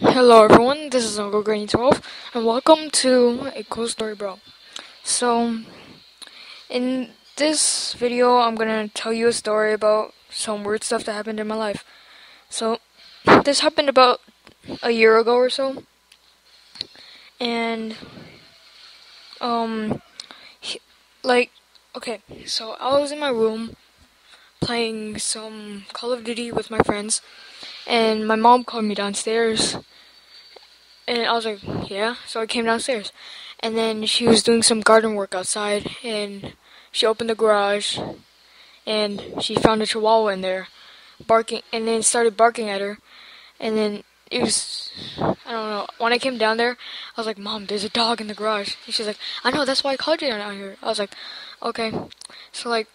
Hello everyone, this is unclegranny12 and welcome to a cool story bro. So, in this video I'm gonna tell you a story about some weird stuff that happened in my life. So, this happened about a year ago or so, and um, he- like, okay, so I was in my room playing some Call of Duty with my friends, and my mom called me downstairs. And I was like, yeah. So I came downstairs. And then she was doing some garden work outside. And she opened the garage. And she found a chihuahua in there. Barking. And then started barking at her. And then it was, I don't know. When I came down there, I was like, Mom, there's a dog in the garage. And she's like, I know, that's why I called you down here. I was like, okay. So like,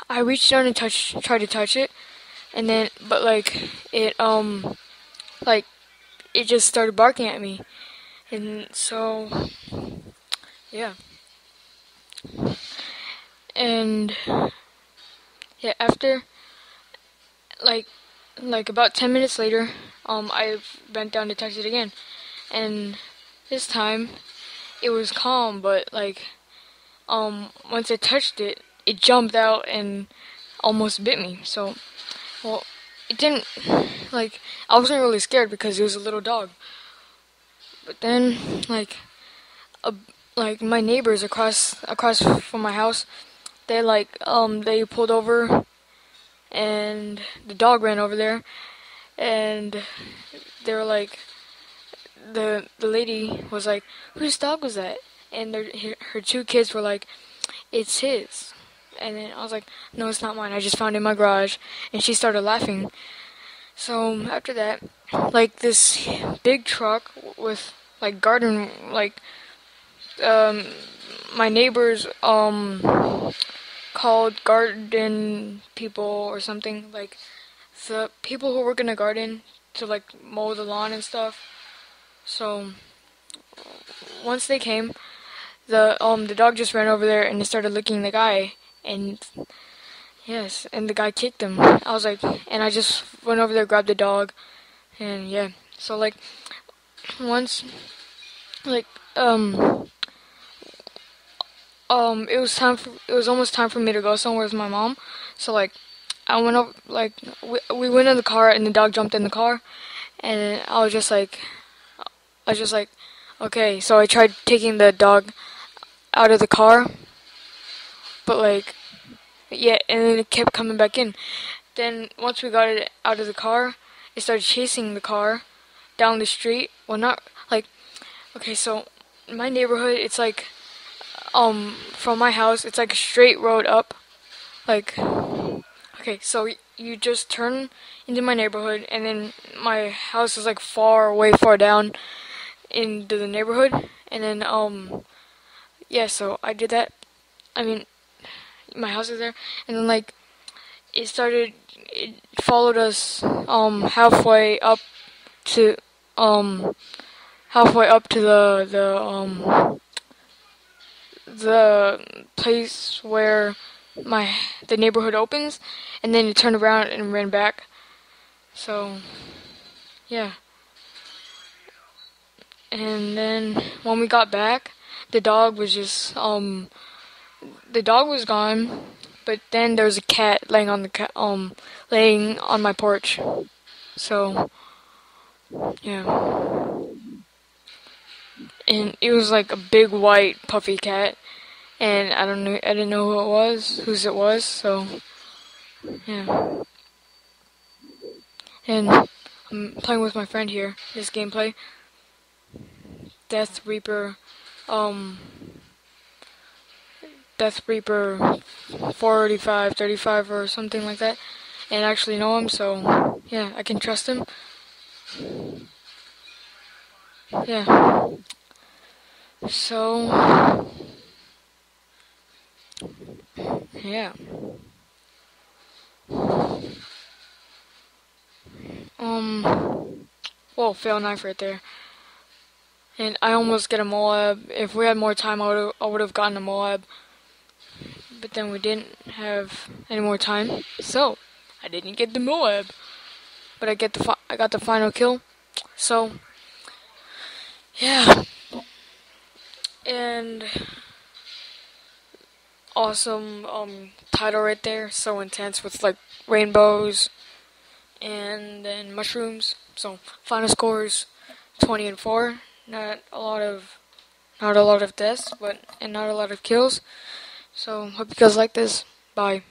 I reached down and tried to touch it. And then, but like, like, it just started barking at me. And so, yeah. And yeah, after like about 10 minutes later, I bent down to touch it again. And this time it was calm, but like once I touched it, it jumped out and almost bit me. So, well, it didn't like I wasn't really scared because it was a little dog. But then a, like my neighbors across from my house, they pulled over and the dog ran over there, and they were like, the lady was like, whose dog was that? And her two kids were like, it's his. And then I was like, no, it's not mine, I just found it in my garage. And she started laughing. So after that, like this big truck with like garden, like um my neighbors called garden people or something, like the people who work in the garden to like mow the lawn and stuff. So once they came, the dog just ran over there and it started licking the guy, and yes, and the guy kicked him. I was like, and I just went over there, grabbed the dog, and yeah. So like once like it was almost time for me to go somewhere with my mom. So like I went up, like we went in the car and the dog jumped in the car, and I was just like, okay. So I tried taking the dog out of the car, but like, yeah, and then it kept coming back in. Then once we got it out of the car, it started chasing the car down the street. Well, not like, okay, so my neighborhood, it's like, from my house, it's like a straight road up. Like, okay, so you just turn into my neighborhood, and then my house is like way far down into the neighborhood, and then yeah, so I did that. I mean, my house is there, and then like it followed us to um halfway up to the place where the neighborhood opens, and then it turned around and ran back. So yeah. And then when we got back, the dog was just the dog was gone, but then there was a cat laying on my porch. So yeah. And it was like a big white puffy cat, and I didn't know whose it was, so yeah. And I'm playing with my friend here, this gameplay. Death Reaper, um, Death Reaper 45, 35 or something like that. And I actually know him, so yeah, I can trust him. Yeah. So, yeah. Whoa, fail knife right there. And I almost get a Moab. If we had more time, I would have gotten a Moab. But then we didn't have any more time, so I didn't get the Moab. But I got the final kill. So Yeah, and awesome title right there. So intense with like rainbows and then mushrooms. So final scores 20-4. Not a lot of deaths, but and not a lot of kills. So hope you guys like this. Bye.